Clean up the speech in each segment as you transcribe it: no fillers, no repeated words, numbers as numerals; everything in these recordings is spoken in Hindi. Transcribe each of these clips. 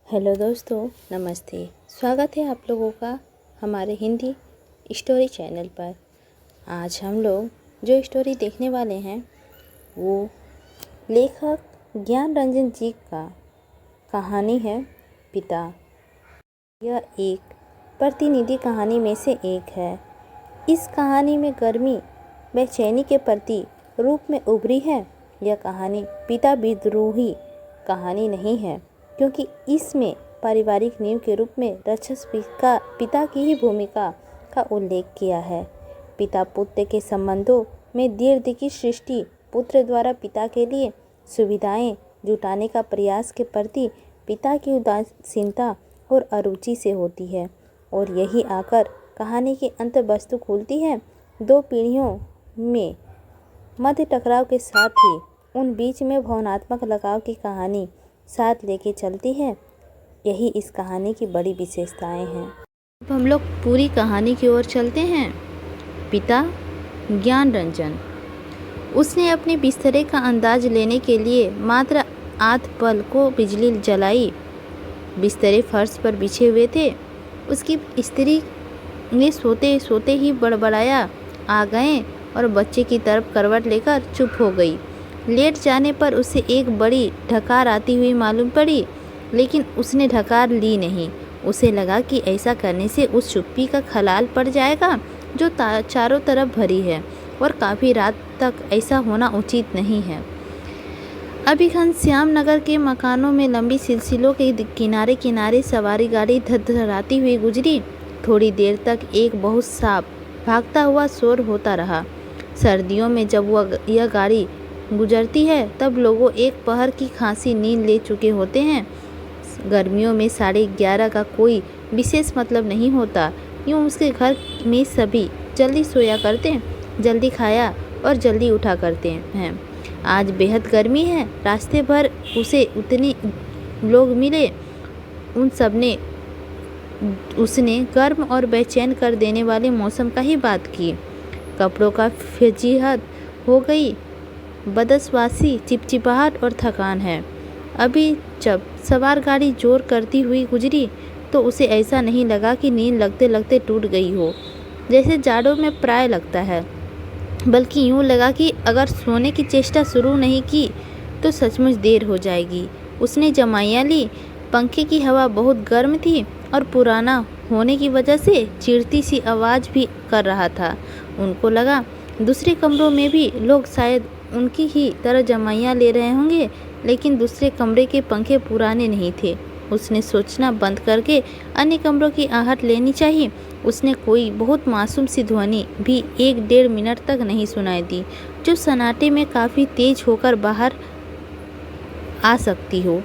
हेलो दोस्तों, नमस्ते। स्वागत है आप लोगों का हमारे हिंदी स्टोरी चैनल पर। आज हम लोग जो स्टोरी देखने वाले हैं वो लेखक ज्ञान रंजन जी का कहानी है पिता। यह एक प्रतिनिधि कहानी में से एक है। इस कहानी में गर्मी बेचैनी के प्रति रूप में उभरी है। यह कहानी पिता विद्रोही कहानी नहीं है, क्योंकि इसमें पारिवारिक नींव के रूप में रक्षक पिता की ही भूमिका का उल्लेख किया है। पिता पुत्र के संबंधों में दीर्घ की सृष्टि पुत्र द्वारा पिता के लिए सुविधाएं जुटाने का प्रयास के प्रति पिता की उदासीनता और अरुचि से होती है। और यही आकर कहानी की अंत वस्तु खुलती है। दो पीढ़ियों में मध्य टकराव के साथ ही उन बीच में भावनात्मक लगाव की कहानी साथ लेके चलती है। यही इस कहानी की बड़ी विशेषताएं हैं। अब हम लोग पूरी कहानी की ओर चलते हैं। पिता ज्ञान रंजन, उसने अपने बिस्तरे का अंदाज लेने के लिए मात्र आध पल को बिजली जलाई। बिस्तरे फर्श पर बिछे हुए थे। उसकी स्त्री ने सोते सोते ही बड़बड़ाया, आ गए, और बच्चे की तरफ करवट लेकर चुप हो गई। लेट जाने पर उसे एक बड़ी ढकार आती हुई मालूम पड़ी, लेकिन उसने ढकार ली नहीं। उसे लगा कि ऐसा करने से उस चुप्पी का खलाल पड़ जाएगा जो चारों तरफ भरी है, और काफ़ी रात तक ऐसा होना उचित नहीं है। अभी घनश्याम नगर के मकानों में लंबी सिलसिलों के किनारे किनारे सवारी गाड़ी धधराती हुई गुजरी। थोड़ी देर तक एक बहुत साफ भागता हुआ शोर होता रहा। सर्दियों में जब यह गाड़ी गुजरती है तब लोगों एक पहर की खांसी नींद ले चुके होते हैं। गर्मियों में 11:30 का कोई विशेष मतलब नहीं होता। यूँ उसके घर में सभी जल्दी सोया करते, जल्दी खाया और जल्दी उठा करते हैं। आज बेहद गर्मी है। रास्ते भर उसे उतने लोग मिले, उन सब ने उसने गर्म और बेचैन कर देने वाले मौसम का ही बात की। कपड़ों का फजीहत हो गई, बदसवासी, चिपचिपाहट और थकान है। अभी जब सवार गाड़ी जोर करती हुई गुजरी तो उसे ऐसा नहीं लगा कि नींद लगते लगते टूट गई हो, जैसे जाड़ों में प्राय लगता है, बल्कि यूँ लगा कि अगर सोने की चेष्टा शुरू नहीं की तो सचमुच देर हो जाएगी। उसने जमाइयाँ ली। पंखे की हवा बहुत गर्म थी और पुराना होने की वजह से चिढ़ती सी आवाज़ भी कर रहा था। उनको लगा दूसरे कमरों में भी लोग शायद उनकी ही तरह जमाइयाँ ले रहे होंगे, लेकिन दूसरे कमरे के पंखे पुराने नहीं थे। उसने सोचना बंद करके अन्य कमरों की आहट लेनी चाहिए। उसने कोई बहुत मासूम सी ध्वनि भी 1-1.5 मिनट तक नहीं सुनाई दी, जो सन्नाटे में काफ़ी तेज होकर बाहर आ सकती हो।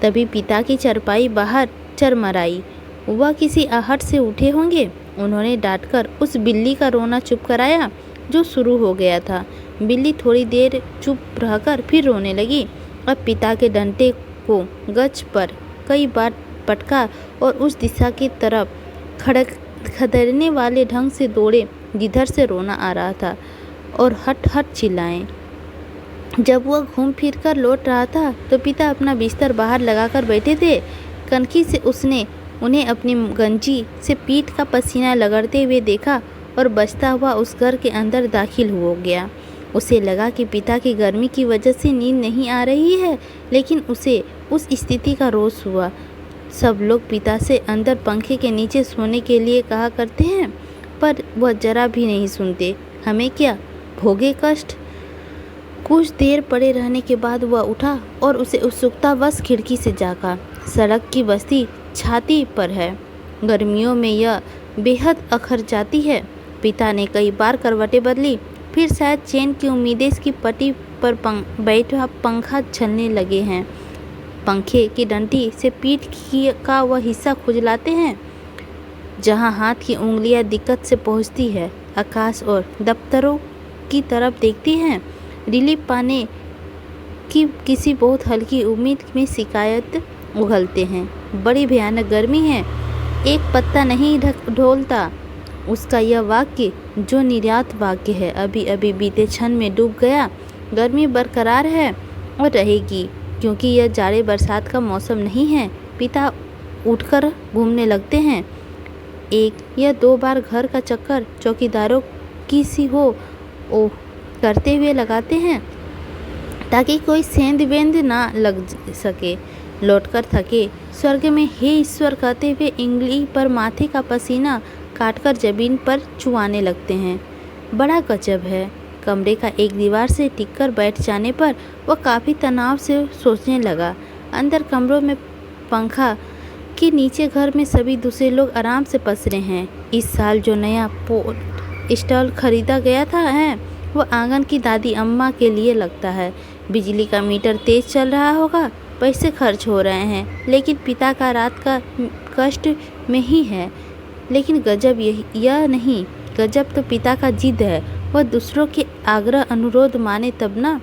तभी पिता की चारपाई बाहर चरमराई। वह किसी आहट से उठे होंगे। उन्होंने डांटकर उस बिल्ली का रोना चुप कराया जो शुरू हो गया था। बिल्ली थोड़ी देर चुप रहकर फिर रोने लगी। अब पिता के डंडे को गज पर कई बार पटका और उस दिशा की तरफ खदेड़ने वाले ढंग से दौड़े जिधर से रोना आ रहा था, और हट हट चिल्लाएं। जब वह घूम फिर कर लौट रहा था तो पिता अपना बिस्तर बाहर लगाकर बैठे थे। कनखी से उसने उन्हें अपनी गंजी से पीठ का पसीना लगड़ते हुए देखा और बचता हुआ उस घर के अंदर दाखिल हो गया। उसे लगा कि पिता की गर्मी की वजह से नींद नहीं आ रही है, लेकिन उसे उस स्थिति का रोष हुआ। सब लोग पिता से अंदर पंखे के नीचे सोने के लिए कहा करते हैं, पर वह जरा भी नहीं सुनते। हमें क्या, भोगे कष्ट। कुछ देर पड़े रहने के बाद वह उठा और उसे उत्सुकतावश खिड़की से झाँका। सड़क की बस्ती छाती पर है। गर्मियों में यह बेहद अखर जाती है। पिता ने कई बार करवटें बदली, फिर शायद चैन की उम्मीदें इसकी पट्टी पर बैठा पंखा झलने लगे हैं। पंखे की डंडी से पीठ का वह हिस्सा खुजलाते हैं जहां हाथ की उंगलियां दिक्कत से पहुंचती है। आकाश और दफ्तरों की तरफ देखती हैं। रिलीफ पाने की किसी बहुत हल्की उम्मीद में शिकायत उगलते हैं। बड़ी भयानक गर्मी है। एक पत्ता नहीं ढोलता। उसका यह वाक्य जो निर्यात वाक्य है, अभी अभी बीते क्षण में डूब गया। गर्मी बरकरार है और रहेगी, क्योंकि यह जाड़े बरसात का मौसम नहीं है, पिता उठकर घूमने लगते हैं। 1 या 2 बार घर का चक्कर चौकीदारों की सी हो ओह करते हुए लगाते हैं ताकि कोई सेंध वेंध ना लग सके। लौटकर थके स्वर्ग में हे ईश्वर कहते हुए इंगली पर माथे का पसीना काटकर जमीन पर चुआने लगते हैं। बड़ा गजब है। कमरे का एक दीवार से टिककर बैठ जाने पर वह काफ़ी तनाव से सोचने लगा। अंदर कमरों में पंखा के नीचे घर में सभी दूसरे लोग आराम से पसरे हैं। इस साल जो नया पोर्ट स्टॉल खरीदा गया था वो आंगन की दादी अम्मा के लिए लगता है। बिजली का मीटर तेज चल रहा होगा, पैसे खर्च हो रहे हैं, लेकिन पिता का रात का कष्ट में ही है। लेकिन गजब यह नहीं, गजब तो पिता का जिद है। वह दूसरों के आग्रह अनुरोध माने तब ना।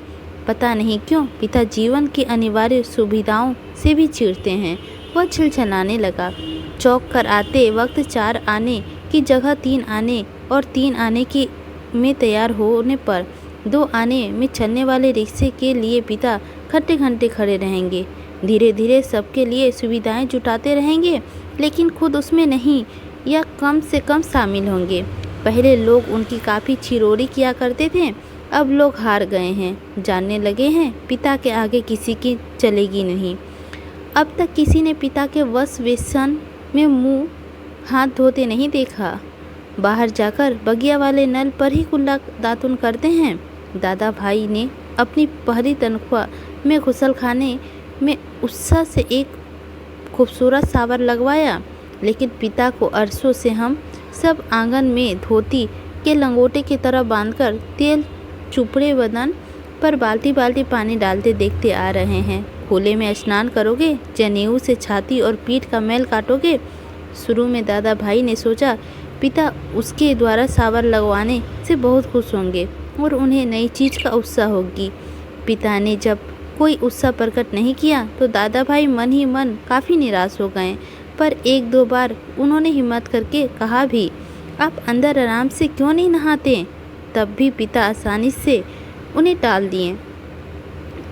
पता नहीं क्यों पिता जीवन की अनिवार्य सुविधाओं से भी चिढ़ते हैं। वह छिलछलाने लगा। चौक कर आते वक्त 4 आने की जगह 3 आने और 3 आने की में तैयार होने पर 2 आने में चलने वाले रिक्शे के लिए पिता घंटे घंटे खड़े रहेंगे। धीरे धीरे सबके लिए सुविधाएं जुटाते रहेंगे, लेकिन खुद उसमें नहीं या कम से कम शामिल होंगे। पहले लोग उनकी काफ़ी छिरोरी किया करते थे, अब लोग हार गए हैं, जानने लगे हैं पिता के आगे किसी की चलेगी नहीं। अब तक किसी ने पिता के वश वेसन में मुंह हाथ धोते नहीं देखा। बाहर जाकर बगिया वाले नल पर ही कुल्ला दातुन करते हैं। दादा भाई ने अपनी पहली तनख्वाह में गुसलखाने में उत्साह से एक खूबसूरत शावर लगवाया, लेकिन पिता को अरसों से हम सब आंगन में धोती के लंगोटे की तरह बांधकर तेल चुपड़े बदन पर बाल्टी बाल्टी पानी डालते देखते आ रहे हैं। खुले में स्नान करोगे, जनेऊ से छाती और पीठ का मैल काटोगे। शुरू में दादा भाई ने सोचा पिता उसके द्वारा शावर लगवाने से बहुत खुश होंगे और उन्हें नई चीज़ का उत्साह होगी। पिता ने जब कोई उत्साह प्रकट नहीं किया तो दादा भाई मन ही मन काफ़ी निराश हो गए, पर 1-2 बार उन्होंने हिम्मत करके कहा भी, आप अंदर आराम से क्यों नहीं नहाते? तब भी पिता आसानी से उन्हें टाल दिए।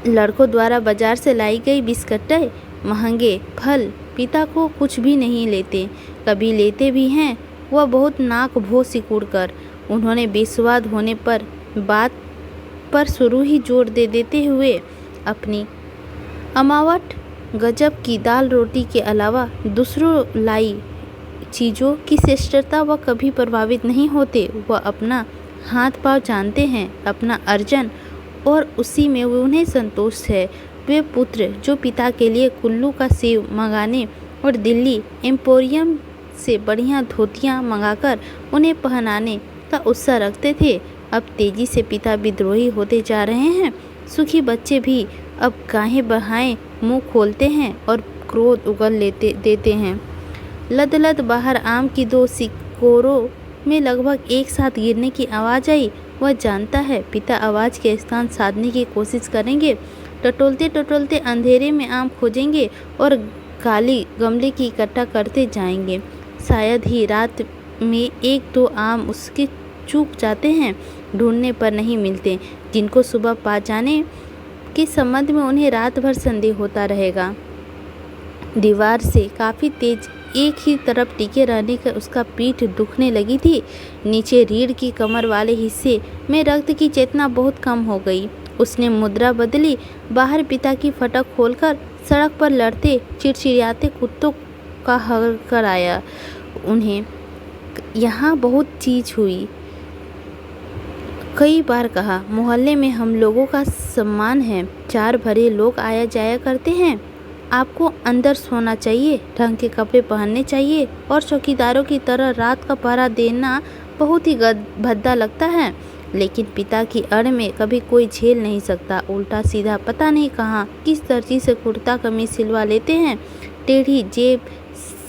लड़कों द्वारा बाजार से लाई गई बिस्कटें, महंगे फल पिता को कुछ भी नहीं लेते। कभी लेते भी हैं वह बहुत नाक भों सिकुड़ कर। उन्होंने बेस्वाद होने पर बात पर शुरू ही जोर दे देते हुए अपनी अमावट गजब की दाल रोटी के अलावा दूसरों लाई चीज़ों की श्रेष्ठता वह कभी प्रभावित नहीं होते। वह अपना हाथ पाँव जानते हैं, अपना अर्जन, और उसी में उन्हें संतोष है। वे पुत्र जो पिता के लिए कुल्लू का सेव मंगाने और दिल्ली एम्पोरियम से बढ़िया धोतियाँ मंगाकर उन्हें पहनाने का उत्साह रखते थे, अब तेजी से पिता विद्रोही होते जा रहे हैं। सुखी बच्चे भी अब गाहें बहाएं मुंह खोलते हैं और क्रोध उगल देते हैं। लद बाहर आम की 2 सिकोरों में लगभग एक साथ गिरने की आवाज़ आई। वह जानता है पिता आवाज़ के स्थान साधने की कोशिश करेंगे। टटोलते टटोलते अंधेरे में आम खोजेंगे और काली गमले की इकट्ठा करते जाएंगे। शायद ही रात में 1-2 आम उसके चूक जाते हैं, ढूंढने पर नहीं मिलते, जिनको सुबह पा जाने के संबंध में उन्हें रात भर संदेह होता रहेगा। दीवार से काफ़ी तेज एक ही तरफ टिके रहने का उसका पीठ दुखने लगी थी। नीचे रीढ़ की कमर वाले हिस्से में रक्त की चेतना बहुत कम हो गई। उसने मुद्रा बदली, बाहर पिता की फटक खोलकर सड़क पर लड़ते चिड़चिड़ाते कुत्तों का हर कर आया। उन्हें यहाँ बहुत चीज़ हुई। कई बार कहा, मोहल्ले में हम लोगों का सम्मान है, 4 भरे लोग आया जाया करते हैं। आपको अंदर सोना चाहिए, ढंग के कपड़े पहनने चाहिए और चौकीदारों की तरह रात का पहरा देना बहुत ही भद्दा लगता है। लेकिन पिता की अड़ में कभी कोई झेल नहीं सकता। उल्टा सीधा पता नहीं कहाँ किस दर्जी से कुर्ता कमीज सिलवा लेते हैं। टेढ़ी जेब,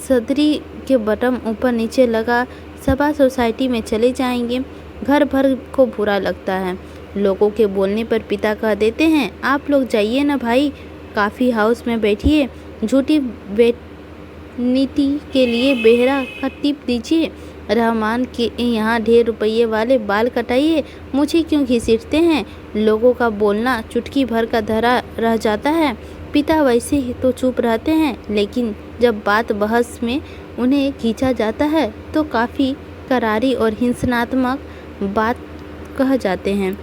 सदरी के बटन ऊपर नीचे लगा सभा सोसाइटी में चले जाएंगे। घर भर को बुरा लगता है। लोगों के बोलने पर पिता कह देते हैं, आप लोग जाइए ना भाई, कॉफ़ी हाउस में बैठिए, झूठी वेटनिटी के लिए बेहरा का टिप दीजिए, रहमान के यहाँ ढेर रुपये वाले बाल कटाइए, मुझे क्यों घसीटते हैं। लोगों का बोलना चुटकी भर का धरा रह जाता है। पिता वैसे ही तो चुप रहते हैं, लेकिन जब बात बहस में उन्हें खींचा जाता है तो काफ़ी करारी और हिंसनात्मक बात कह जाते हैं।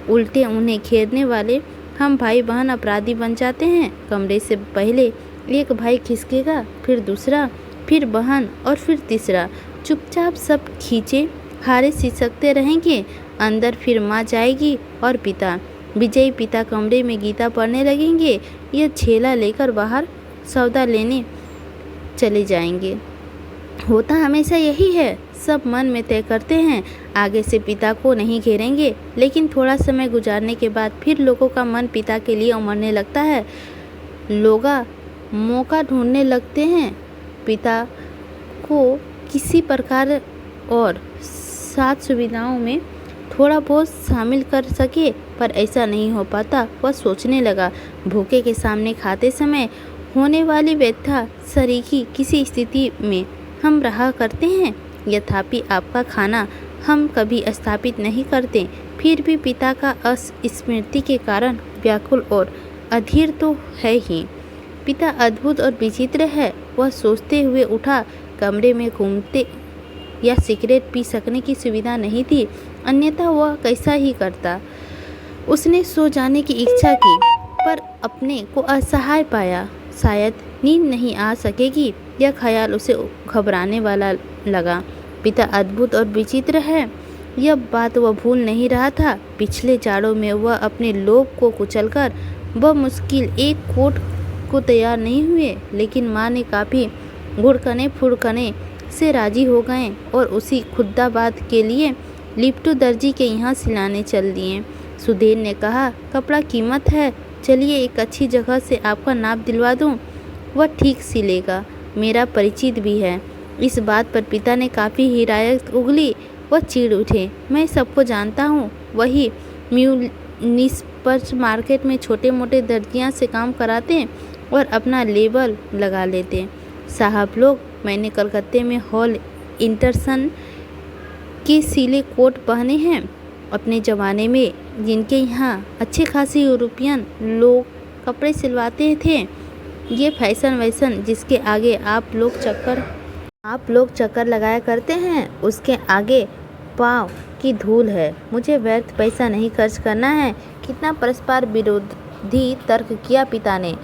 उल्टे उन्हें घेरने वाले हम भाई बहन अपराधी बन जाते हैं। कमरे से पहले एक भाई खिसकेगा, फिर दूसरा, फिर बहन और फिर तीसरा। चुपचाप सब खींचे हारे सिसकते रहेंगे। अंदर फिर माँ जाएगी और पिता, विजयी पिता कमरे में गीता पढ़ने लगेंगे। यह झेला लेकर बाहर सौदा लेने चले जाएंगे। होता हमेशा यही है, सब मन में तय करते हैं। आगे से पिता को नहीं घेरेंगे, लेकिन थोड़ा समय गुजारने के बाद फिर लोगों का मन पिता के लिए उमड़ने लगता है। लोग मौका ढूंढने लगते हैं पिता को किसी प्रकार और साथ सुविधाओं में थोड़ा बहुत शामिल कर सके, पर ऐसा नहीं हो पाता। वह सोचने लगा, भूखे के सामने खाते समय होने वाली व्यथा शरीकी किसी स्थिति में हम रहा करते हैं, यथापि आपका खाना हम कभी स्थापित नहीं करते। फिर भी पिता का अस्मृति के कारण व्याकुल और अधीर तो है ही। पिता अद्भुत और विचित्र है, वह सोचते हुए उठा। कमरे में घूमते या सिगरेट पी सकने की सुविधा नहीं थी, अन्यथा वह कैसा ही करता। उसने सो जाने की इच्छा की, पर अपने को असहाय पाया। शायद नींद नहीं आ सकेगी, यह ख्याल उसे घबराने वाला लगा। पिता अद्भुत और विचित्र है, यह बात वह भूल नहीं रहा था। पिछले जाड़ों में वह अपने लोभ को कुचलकर मुश्किल एक कोट को तैयार नहीं हुए, लेकिन माँ ने काफ़ी घुड़कने फुड़कने से राजी हो गए और उसी खुद्दाबाद के लिए लिप्टू दर्जी के यहाँ सिलाने चल दिए। सुधीर ने कहा, कपड़ा कीमत है, चलिए एक अच्छी जगह से आपका नाप दिलवा दूँ, वह ठीक सिलेगा, मेरा परिचित भी है। इस बात पर पिता ने काफ़ी हिरायत उगली। वह चीड़ उठे, मैं सबको जानता हूँ, वही म्यूनिसिपल मार्केट में छोटे मोटे दर्जियाँ से काम कराते और अपना लेबल लगा लेते। साहब लोग, मैंने कलकत्ते में हॉल इंटरसन के सिले कोट पहने हैं अपने ज़माने में, जिनके यहाँ अच्छे खासे यूरोपियन लोग कपड़े सिलवाते थे। ये फैशन वैसन जिसके आगे आप लोग चक्कर लगाया करते हैं, उसके आगे पाँव की धूल है। मुझे व्यर्थ पैसा नहीं खर्च करना है। कितना परस्पर विरोधी तर्क किया पिता ने।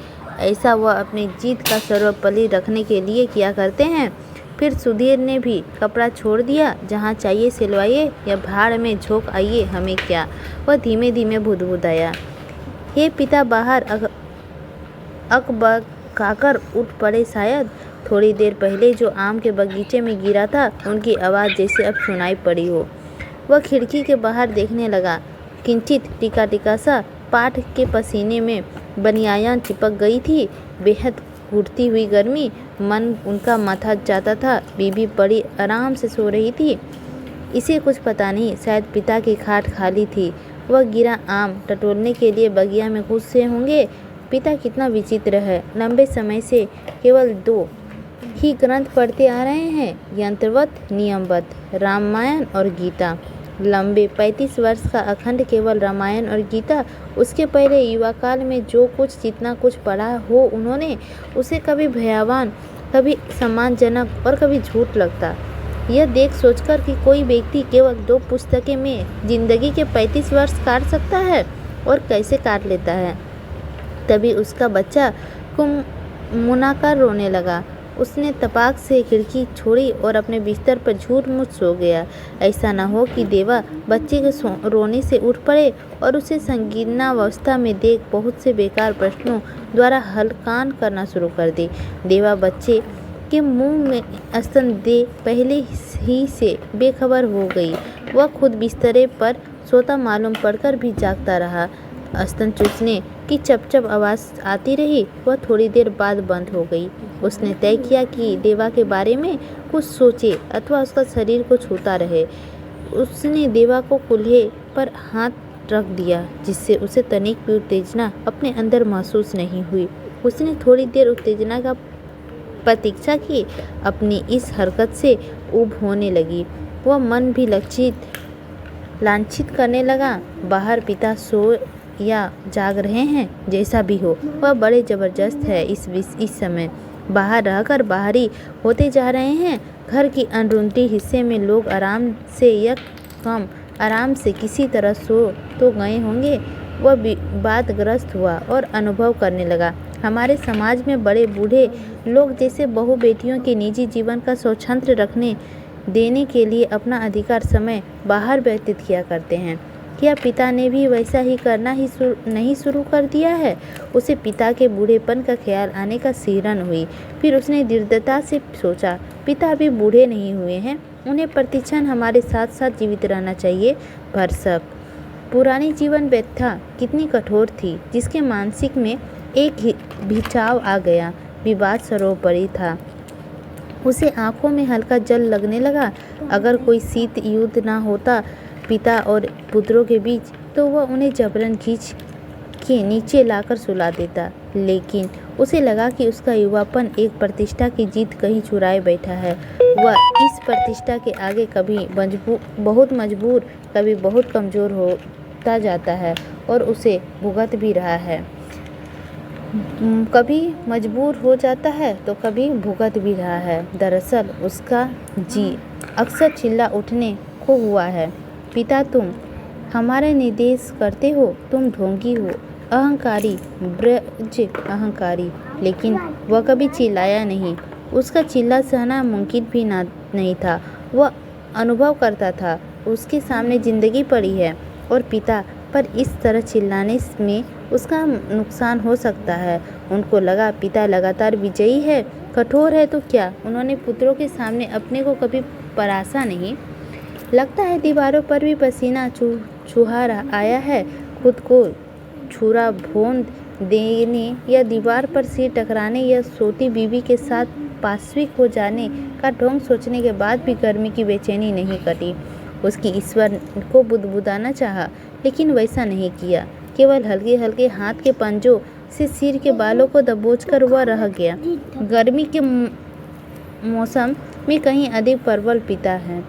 ऐसा वह अपनी जीत का सर्वोपरि रखने के लिए किया करते हैं। फिर सुधीर ने भी कपड़ा छोड़ दिया, जहाँ चाहिए सिलवाइए या भाड़ में झोंक आइए, हमें क्या। वह धीमे धीमे बुदबुदाया, हे पिता। बाहर अकबकाकर उठ पड़े। शायद थोड़ी देर पहले जो आम के बगीचे में गिरा था, उनकी आवाज़ जैसे अब सुनाई पड़ी हो। वह खिड़की के बाहर देखने लगा। किंचित टिका टिका सा पाठ के पसीने में बनियान चिपक गई थी। बेहद घुटती हुई गर्मी मन उनका माथा जाता था। बीबी बड़ी आराम से सो रही थी। इसे कुछ पता नहीं, शायद पिता की खाट खाली थी। वह गिरा आम टटोलने के लिए बगिया में घुसे होंगे। पिता कितना विचित्र है, लंबे समय से केवल 2 ही ग्रंथ पढ़ते आ रहे हैं, यंत्रवत नियमवत, रामायण और गीता। लंबे 35 वर्ष का अखंड केवल रामायण और गीता। उसके पहले युवा काल में जो कुछ जितना कुछ पढ़ा हो उन्होंने, उसे कभी भयावान, कभी सम्मानजनक और कभी झूठ लगता। यह देख सोचकर कि कोई व्यक्ति केवल 2 पुस्तकें में जिंदगी के 35 वर्ष काट सकता है और कैसे काट लेता है। तभी उसका बच्चा मुनाकर रोने लगा। उसने तपाक से खिड़की छोड़ी और अपने बिस्तर पर झूठ मूठ सो गया। ऐसा न हो कि देवा बच्चे के रोने से उठ पड़े और उसे संगीनावस्था में देख बहुत से बेकार प्रश्नों द्वारा हलकान करना शुरू कर दे। देवा बच्चे के मुंह में स्तन दे पहले ही से बेखबर हो गई। वह खुद बिस्तरे पर सोता मालूम पड़कर भी जागता रहा। स्तन चूसने की चपचप आवाज़ आती रही। वह थोड़ी देर बाद बंद हो गई। उसने तय किया कि देवा के बारे में कुछ सोचे अथवा उसका शरीर को छूता रहे। उसने देवा को कुल्हे पर हाथ रख दिया, जिससे उसे तनिक भी उत्तेजना अपने अंदर महसूस नहीं हुई। उसने थोड़ी देर उत्तेजना का प्रतीक्षा की। अपनी इस हरकत से ऊब होने लगी। वह मन भी लांछित करने लगा। बाहर पिता या जाग रहे हैं, जैसा भी हो वह बड़े ज़बरदस्त है। इस समय बाहर रहकर बाहरी होते जा रहे हैं। घर की अनरूठे हिस्से में लोग आराम से या कम आराम से किसी तरह सो तो गए होंगे। वह बातग्रस्त हुआ और अनुभव करने लगा, हमारे समाज में बड़े बूढ़े लोग जैसे बहू बेटियों के निजी जीवन का स्वतंत्र रखने देने के लिए अपना अधिकार समय बाहर व्यतीत किया करते हैं। क्या पिता ने भी वैसा ही करना ही नहीं शुरू कर दिया है? उसे पिता के बूढ़ेपन का ख्याल आने का सिहरन हुई। फिर उसने दृढ़ता से सोचा, पिता अभी बूढ़े नहीं हुए हैं, उन्हें प्रतिक्षण हमारे साथ साथ जीवित रहना चाहिए। भरसक पुरानी जीवन व्यथा कितनी कठोर थी, जिसके मानसिक में एक खिंचाव आ गया। विवाद सर्वोपरि था। उसे आंखों में हल्का जल लगने लगा। अगर कोई शीत युद्ध ना होता पिता और पुत्रों के बीच, तो वह उन्हें जबरन खींच के नीचे लाकर सुला देता। लेकिन उसे लगा कि उसका युवापन एक प्रतिष्ठा की जीत कहीं चुराए बैठा है। वह इस प्रतिष्ठा के आगे कभी बहुत मजबूर, कभी बहुत कमज़ोर होता जाता है और उसे भुगत भी रहा है। कभी मजबूर हो जाता है तो कभी भुगत भी रहा है। दरअसल उसका जी अक्सर चिल्ला उठने को हुआ है, पिता तुम हमारे निर्देश करते हो, तुम ढोंगी हो, अहंकारी, ब्रज अहंकारी। लेकिन वह कभी चिल्लाया नहीं। उसका चिल्ला सहना मुमकिन भी नहीं था। वह अनुभव करता था उसके सामने जिंदगी पड़ी है और पिता पर इस तरह चिल्लाने में उसका नुकसान हो सकता है। उनको लगा पिता लगातार विजयी है, कठोर है, तो क्या उन्होंने पुत्रों के सामने अपने को कभी परासा नहीं? लगता है दीवारों पर भी पसीना चूहा आया है। खुद को छुरा भोंद देने या दीवार पर सिर टकराने या सोती बीवी के साथ पाशविक हो जाने का ढोंग सोचने के बाद भी गर्मी की बेचैनी नहीं कटी। उसकी ईश्वर को बुदबुदाना चाहा, लेकिन वैसा नहीं किया। केवल हल्के हल्के हाथ के पंजों से सिर के बालों को दबोचकर वह रह गया। गर्मी के मौसम में कहीं अधिक प्रबल पिता है।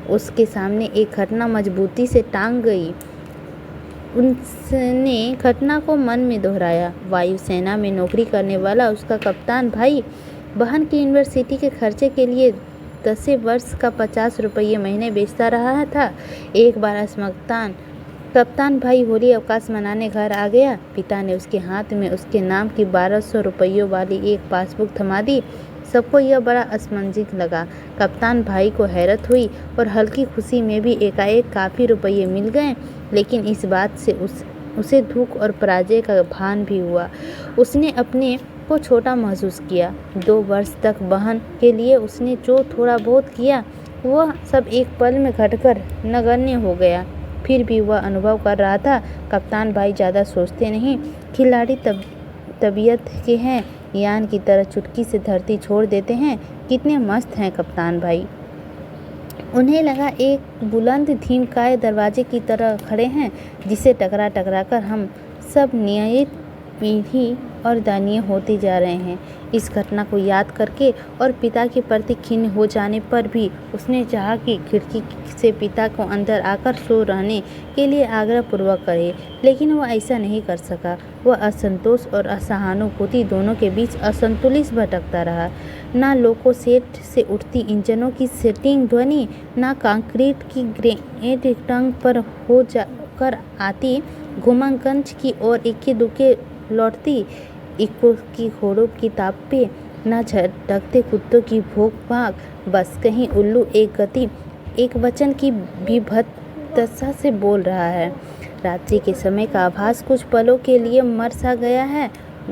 उसके सामने एक घटना मजबूती से टांग गई। उसने घटना को मन में दोहराया। वायुसेना में नौकरी करने वाला उसका कप्तान भाई बहन की यूनिवर्सिटी के खर्चे के लिए 10 वर्ष का 50 रुपये महीने बेचता रहा था। एक बार कप्तान भाई होली अवकाश मनाने घर आ गया। पिता ने उसके हाथ में उसके नाम की 1200 रुपयों वाली एक पासबुक थमा दी। सबको यह बड़ा असमंजस लगा। कप्तान भाई को हैरत हुई और हल्की खुशी में भी एकाएक काफ़ी रुपये मिल गए। लेकिन इस बात से उसे दुख और पराजय का भान भी हुआ। उसने अपने को छोटा महसूस किया। 2 वर्ष तक बहन के लिए उसने जो थोड़ा बहुत किया वह सब एक पल में घटकर नगण्य हो गया। फिर भी वह अनुभव कर रहा था, कप्तान भाई ज़्यादा सोचते नहीं, खिलाड़ी तबीयत के हैं, यान की तरह चुटकी से धरती छोड़ देते हैं। कितने मस्त हैं कप्तान भाई। उन्हें लगा एक बुलंद धीमकाय दरवाजे की तरह खड़े हैं, जिसे टकरा कर हम सब नियत पीढ़ी और दानिये होते जा रहे हैं। इस घटना को याद करके और पिता के प्रति खिन्न हो जाने पर भी उसने चाहा कि खिड़की से पिता को अंदर आकर सो रहने के लिए आग्रह पूर्वक करे, लेकिन वह ऐसा नहीं कर सका। वह असंतोष और असहानुभूति दोनों के बीच असंतुलित भटकता रहा। ना लोको सेट से उठती इंजनों की सेटिंग ध्वनि, ना कंक्रीट की ग्रेनेड टंग पर हो जाकर आती घुमंगगंज की ओर इक्के दुक्के लौटती इक्को की घोड़ों की तापे, न झटकते कुत्तों की भोंक भाग। बस कहीं उल्लू एक वचन की विभत्सता से बोल रहा है। रात्रि के समय का आभास कुछ पलों के लिए मर सा गया है।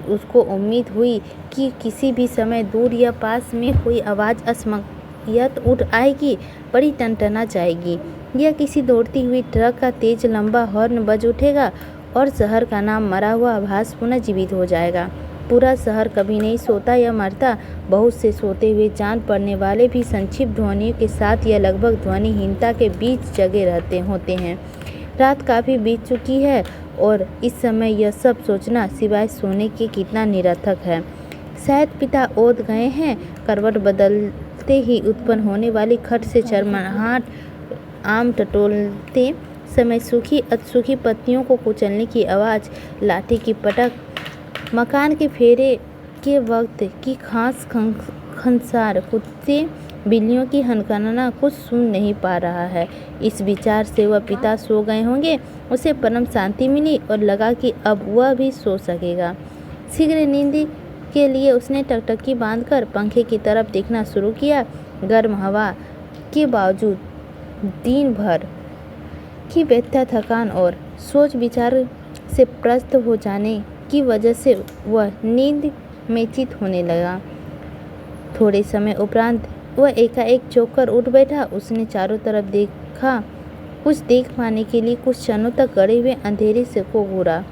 उसको उम्मीद हुई कि किसी भी समय दूर या पास में कोई आवाज़ असमयत उठ आएगी, बड़ी टनटना जाएगी, या किसी दौड़ती हुई ट्रक का तेज लंबा हॉर्न बज उठेगा और शहर का नाम मरा हुआ आभास पुनः जीवित हो जाएगा। पूरा शहर कभी नहीं सोता या मरता। बहुत से सोते हुए जान पड़ने वाले भी संक्षिप्त ध्वनियों के साथ या लगभग ध्वनिहीनता के बीच जगे होते हैं। रात काफ़ी बीत चुकी है और इस समय यह सब सोचना सिवाय सोने के कितना निरर्थक है। शायद पिता ओद गए हैं। करवट बदलते ही उत्पन्न होने वाली खट से चरमराहट आम टटोलते समय सूखी अधसूखी पत्तियों को कुचलने की आवाज़, लाठी की पटक, मकान के फेरे के वक्त की खंसार, कुत्ते बिल्लियों की हनकाना कुछ सुन नहीं पा रहा है। इस विचार से वह पिता सो गए होंगे। उसे परम शांति मिली और लगा कि अब वह भी सो सकेगा। शीघ्र नींद के लिए उसने टकटकी बांधकर पंखे की तरफ देखना शुरू किया। गर्म हवा के बावजूद दिन भर की व्यथा, थकान और सोच विचार से त्रस्त हो जाने की वजह से वह नींद में चित होने लगा। थोड़े समय उपरांत वह एकाएक चौंक कर उठ बैठा। उसने चारों तरफ देखा। कुछ देख पाने के लिए कुछ क्षणों तक गड़े हुए अंधेरे से को घूरा।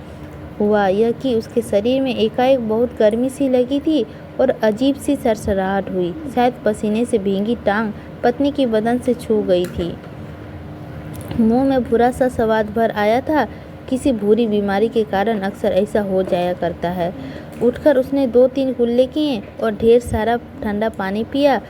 हुआ यह कि उसके शरीर में एकाएक बहुत गर्मी सी लगी थी और अजीब सी सरसराहट हुई। शायद पसीने से भीगी टांग पत्नी की बदन से छू गई थी। मुंह में बुरा सा स्वाद भर आया था। किसी बुरी बीमारी के कारण अक्सर ऐसा हो जाया करता है। उठकर उसने 2-3 कुल्ले किए और ढेर सारा ठंडा पानी पिया।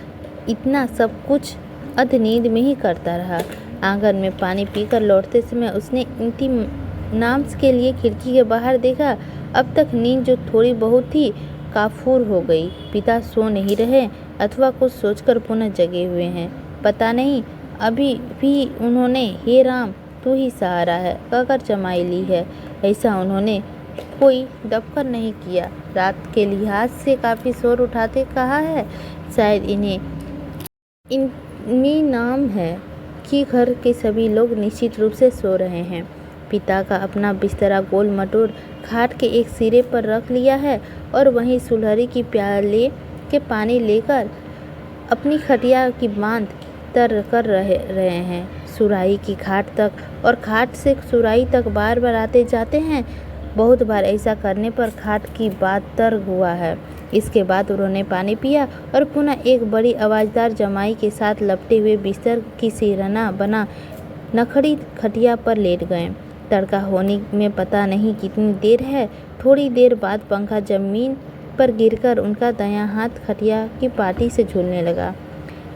इतना सब कुछ अध नींद में ही करता रहा। आंगन में पानी पीकर लौटते समय उसने इंतज़ाम के लिए खिड़की के बाहर देखा। अब तक नींद जो थोड़ी बहुत थी काफूर हो गई। पिता सो नहीं रहे अथवा कुछ सोचकर पुनः जगे हुए हैं, पता नहीं। अभी भी उन्होंने हे राम तू ही सहारा है कहकर जमाई ली है, ऐसा उन्होंने कोई दबकर नहीं किया। रात के लिहाज से काफ़ी शोर उठाते कहा है। शायद इनमें नाम है कि घर के सभी लोग निश्चित रूप से सो रहे हैं। पिता का अपना बिस्तरा गोल मटोर खाट के एक सिरे पर रख लिया है और वहीं सुलहरी की प्याले के पानी लेकर अपनी खटिया की बांध तर कर रहे हैं। सुराही की खाट तक और खाट से सुराही तक बार बार आते जाते हैं। बहुत बार ऐसा करने पर खाट की बात तर हुआ है। इसके बाद उन्होंने पानी पिया और पुनः एक बड़ी आवाज़दार जमाई के साथ लपटे हुए बिस्तर की सिरहाना बना नखड़ी खटिया पर लेट गए। तड़का होने में पता नहीं कितनी देर है। थोड़ी देर बाद पंखा जमीन पर गिरकर उनका दायां हाथ खटिया की पाटी से झूलने लगा।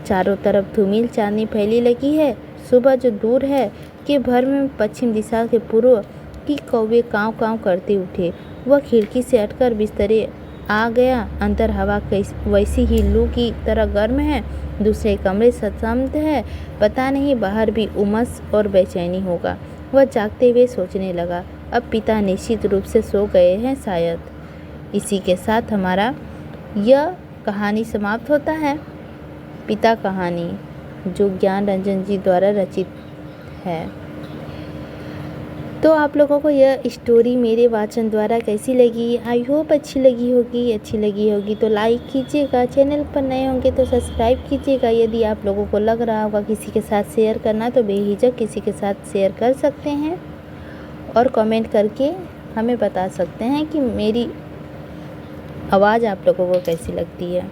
चारों तरफ धूमिल चांदनी फैली लगी है। सुबह जो दूर है के भर में पश्चिम दिशा के पूर्व की कौवे काँव काँव करते उठे। वह खिड़की से हटकर बिस्तरे आ गया। अंदर हवा वैसी ही लू की तरह गर्म है। दूसरे कमरे सतमत है। पता नहीं बाहर भी उमस और बेचैनी होगा। वह जागते हुए सोचने लगा, अब पिता निश्चित रूप से सो गए हैं शायद। इसी के साथ हमारा यह कहानी समाप्त होता है। पिता कहानी जो ज्ञान रंजन जी द्वारा रचित है। तो आप लोगों को यह स्टोरी मेरे वाचन द्वारा कैसी लगी? आई होप अच्छी लगी होगी तो लाइक कीजिएगा। चैनल पर नए होंगे तो सब्सक्राइब कीजिएगा। यदि आप लोगों को लग रहा होगा किसी के साथ शेयर करना तो बेहिचक किसी के साथ शेयर कर सकते हैं और कमेंट करके हमें बता सकते हैं कि मेरी आवाज़ आप लोगों को कैसी लगती है।